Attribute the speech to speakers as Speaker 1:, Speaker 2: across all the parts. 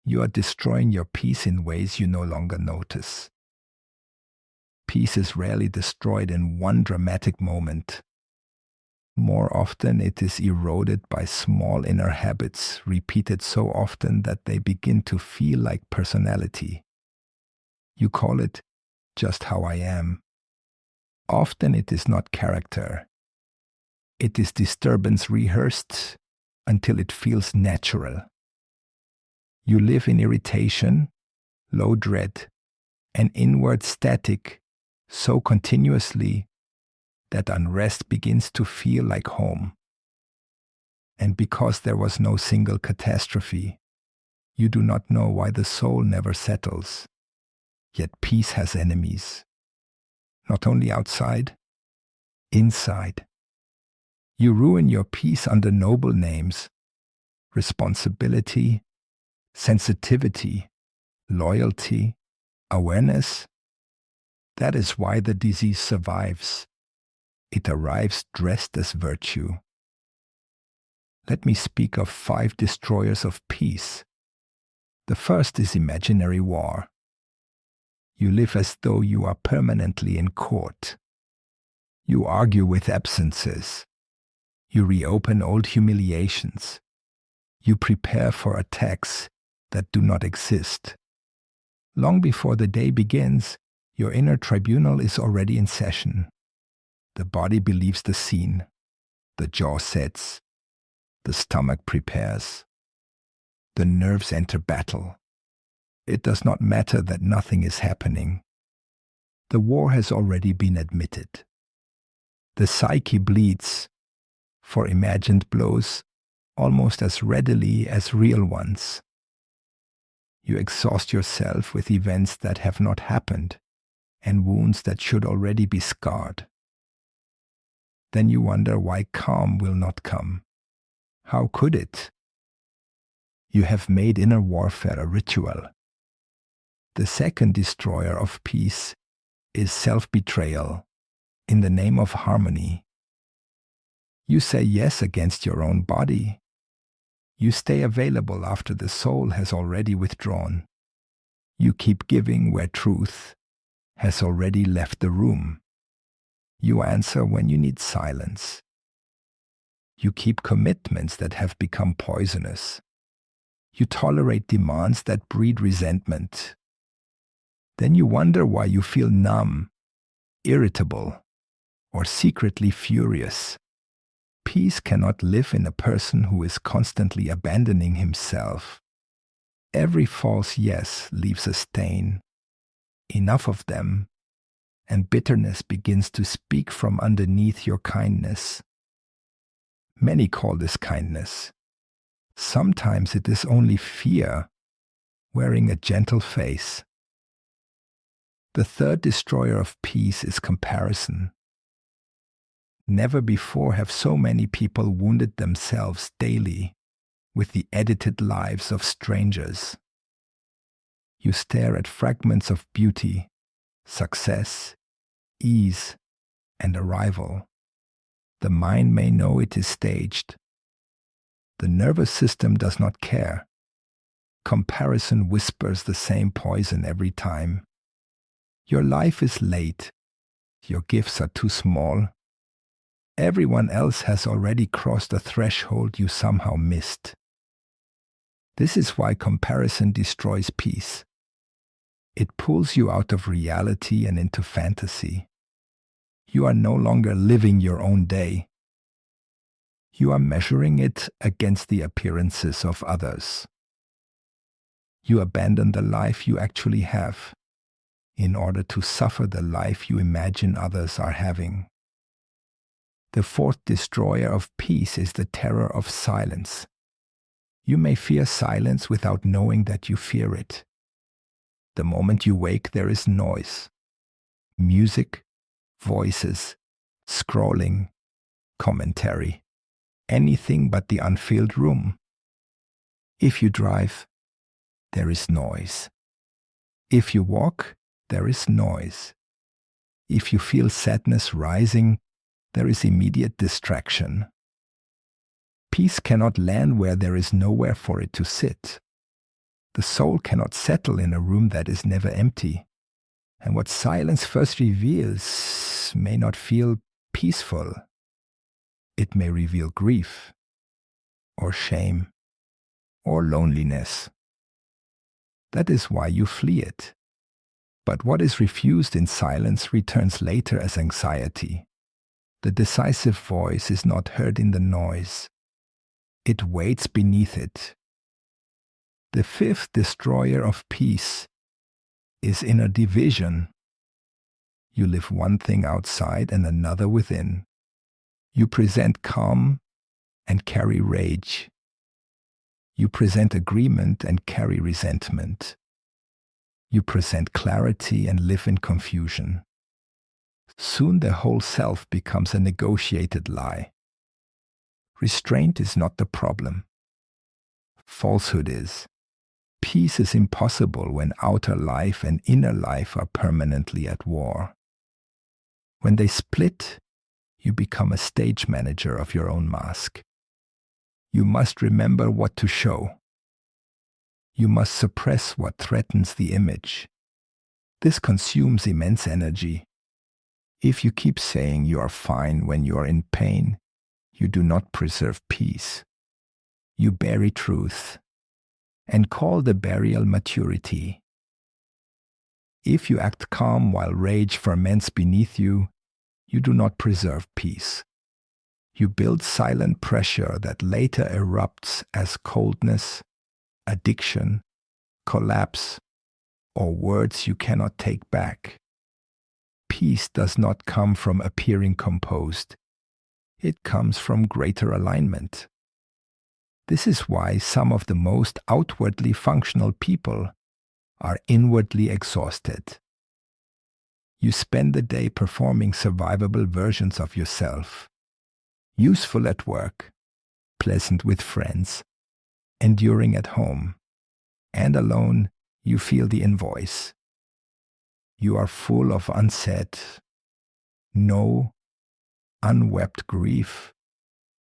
Speaker 1: you are destroying your peace in ways you no longer notice. Peace is rarely destroyed in one dramatic moment. More often, it is eroded by small inner habits repeated so often that they begin to feel like personality. You call it just how I am. Often it is not character. It is disturbance rehearsed until it feels natural. You live in irritation, low dread, and inward static so continuously that unrest begins to feel like home. And because there was no single catastrophe, you do not know why the soul never settles. Yet peace has enemies, not only outside, inside. You ruin your peace under noble names: responsibility, sensitivity, loyalty, awareness. That is why the disease survives. It arrives dressed as virtue. Let me speak of 5 destroyers of peace. The first is imaginary war. You live as though you are permanently in court. You argue with absences. You reopen old humiliations. You prepare for attacks that do not exist. Long before the day begins, your inner tribunal is already in session. The body believes the scene. The jaw sets. The stomach prepares. The nerves enter battle. It does not matter that nothing is happening. The war has already been admitted. The psyche bleeds for imagined blows almost as readily as real ones. You exhaust yourself with events that have not happened and wounds that should already be scarred. Then you wonder why calm will not come. How could it? You have made inner warfare a ritual. The second destroyer of peace is self-betrayal in the name of harmony. You say yes against your own body. You stay available after the soul has already withdrawn. You keep giving where truth has already left the room. You answer when you need silence. You keep commitments that have become poisonous. You tolerate demands that breed resentment. Then you wonder why you feel numb, irritable, or secretly furious. Peace cannot live in a person who is constantly abandoning himself. Every false yes leaves a stain. Enough of them, and bitterness begins to speak from underneath your kindness. Many call this kindness. Sometimes it is only fear wearing a gentle face. The third destroyer of peace is comparison. Never before have so many people wounded themselves daily with the edited lives of strangers. You stare at fragments of beauty, success, ease, and arrival. The mind may know it is staged. The nervous system does not care. Comparison whispers the same poison every time. Your life is late. Your gifts are too small. Everyone else has already crossed a threshold you somehow missed. This is why comparison destroys peace. It pulls you out of reality and into fantasy. You are no longer living your own day. You are measuring it against the appearances of others. You abandon the life you actually have in order to suffer the life you imagine others are having. The fourth destroyer of peace is the terror of silence. You may fear silence without knowing that you fear it. The moment you wake, there is noise. Music, voices, scrolling, commentary. Anything but the unfilled room. If you drive, there is noise. If you walk, there is noise. If you feel sadness rising, there is immediate distraction. Peace cannot land where there is nowhere for it to sit. The soul cannot settle in a room that is never empty. And what silence first reveals may not feel peaceful. It may reveal grief, or shame, or loneliness. That is why you flee it. But what is refused in silence returns later as anxiety. The decisive voice is not heard in the noise. It waits beneath it. The fifth destroyer of peace is inner division. You live one thing outside and another within. You present calm and carry rage. You present agreement and carry resentment. You present clarity and live in confusion. Soon the whole self becomes a negotiated lie. Restraint is not the problem. Falsehood is. Peace is impossible when outer life and inner life are permanently at war. When they split, you become a stage manager of your own mask. You must remember what to show. You must suppress what threatens the image. This consumes immense energy. If you keep saying you are fine when you are in pain, you do not preserve peace. You bury truth and call the burial maturity. If you act calm while rage ferments beneath you, you do not preserve peace. You build silent pressure that later erupts as coldness, addiction, collapse, or words you cannot take back. Peace does not come from appearing composed. It comes from greater alignment. This is why some of the most outwardly functional people are inwardly exhausted. You spend the day performing survivable versions of yourself, useful at work, pleasant with friends, enduring at home, and alone you feel the invoice. You are full of unsaid, no, unwept grief,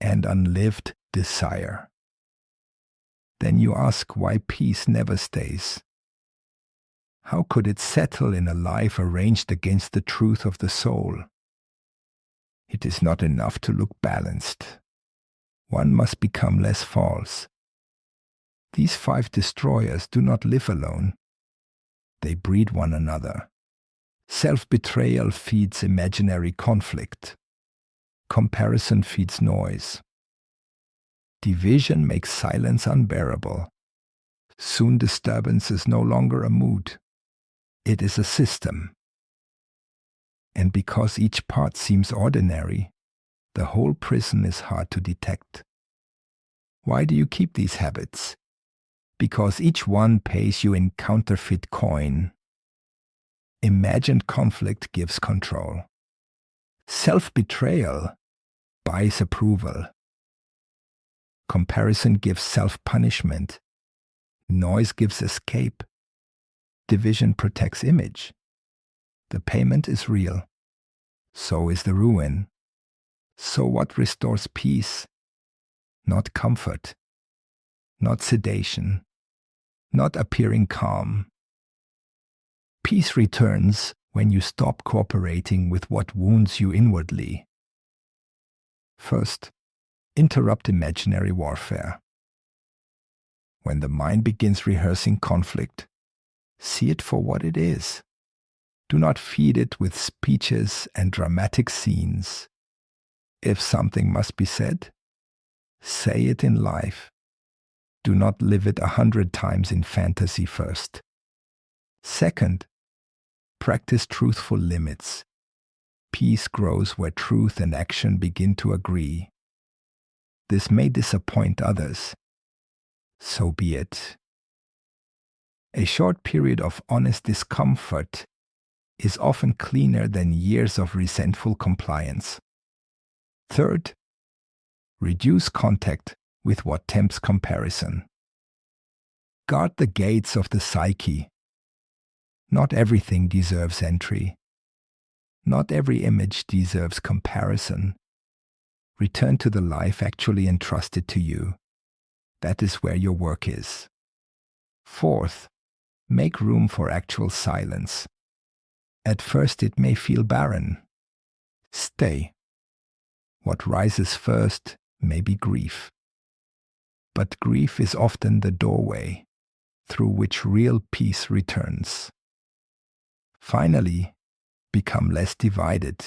Speaker 1: and unlived desire. Then you ask why peace never stays. How could it settle in a life arranged against the truth of the soul? It is not enough to look balanced. One must become less false. These 5 destroyers do not live alone. They breed one another. Self-betrayal feeds imaginary conflict. Comparison feeds noise. Division makes silence unbearable. Soon disturbance is no longer a mood. It is a system. And because each part seems ordinary, the whole prison is hard to detect. Why do you keep these habits? Because each one pays you in counterfeit coin. Imagined conflict gives control. Self-betrayal buys approval. Comparison gives self-punishment. Noise gives escape. Division protects image. The payment is real. So is the ruin. So what restores peace? Not comfort. Not sedation. Not appearing calm. Peace returns when you stop cooperating with what wounds you inwardly. First, interrupt imaginary warfare. When the mind begins rehearsing conflict, see it for what it is. Do not feed it with speeches and dramatic scenes. If something must be said, say it in life. Do not live it 100 times in fantasy first. Second, practice truthful limits. Peace grows where truth and action begin to agree. This may disappoint others. So be it. A short period of honest discomfort is often cleaner than years of resentful compliance. Third, reduce contact with what tempts comparison. Guard the gates of the psyche. Not everything deserves entry. Not every image deserves comparison. Return to the life actually entrusted to you. That is where your work is. Fourth, make room for actual silence. At first it may feel barren. Stay. What rises first may be grief. But grief is often the doorway through which real peace returns. Finally, become less divided.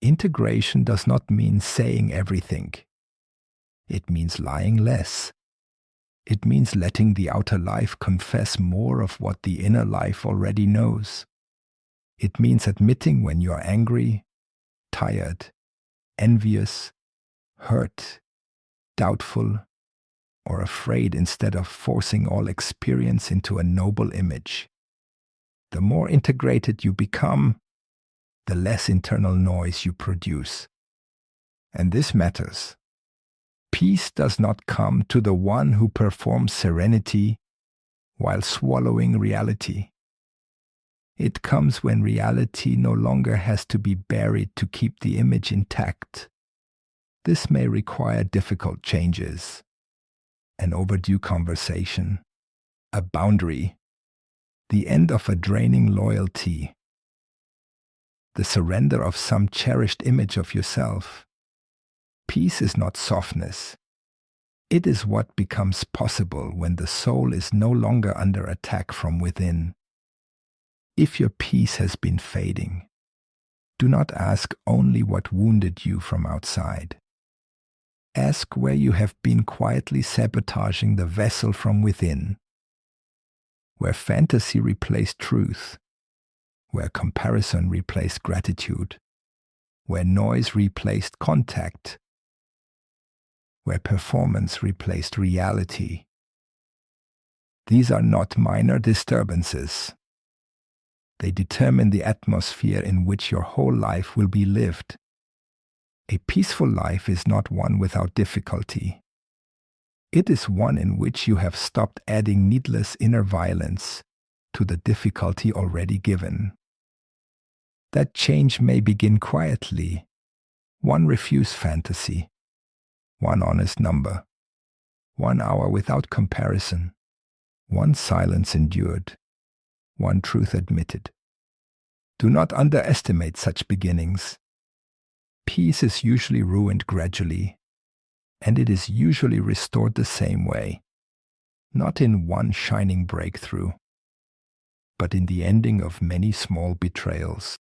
Speaker 1: Integration does not mean saying everything. It means lying less. It means letting the outer life confess more of what the inner life already knows. It means admitting when you're angry, tired, envious, hurt, doubtful, or afraid instead of forcing all experience into a noble image. The more integrated you become, the less internal noise you produce. And this matters. Peace does not come to the one who performs serenity while swallowing reality. It comes when reality no longer has to be buried to keep the image intact. This may require difficult changes, an overdue conversation, a boundary, the end of a draining loyalty, the surrender of some cherished image of yourself. Peace is not softness. It is what becomes possible when the soul is no longer under attack from within. If your peace has been fading, do not ask only what wounded you from outside. Ask where you have been quietly sabotaging the vessel from within, where fantasy replaced truth, where comparison replaced gratitude, where noise replaced contact, where performance replaced reality. These are not minor disturbances. They determine the atmosphere in which your whole life will be lived. A peaceful life is not one without difficulty. It is one in which you have stopped adding needless inner violence to the difficulty already given. That change may begin quietly. One refuse fantasy, one honest number, 1 hour without comparison, one silence endured, one truth admitted. Do not underestimate such beginnings. Peace is usually ruined gradually, and it is usually restored the same way, not in one shining breakthrough, but in the ending of many small betrayals.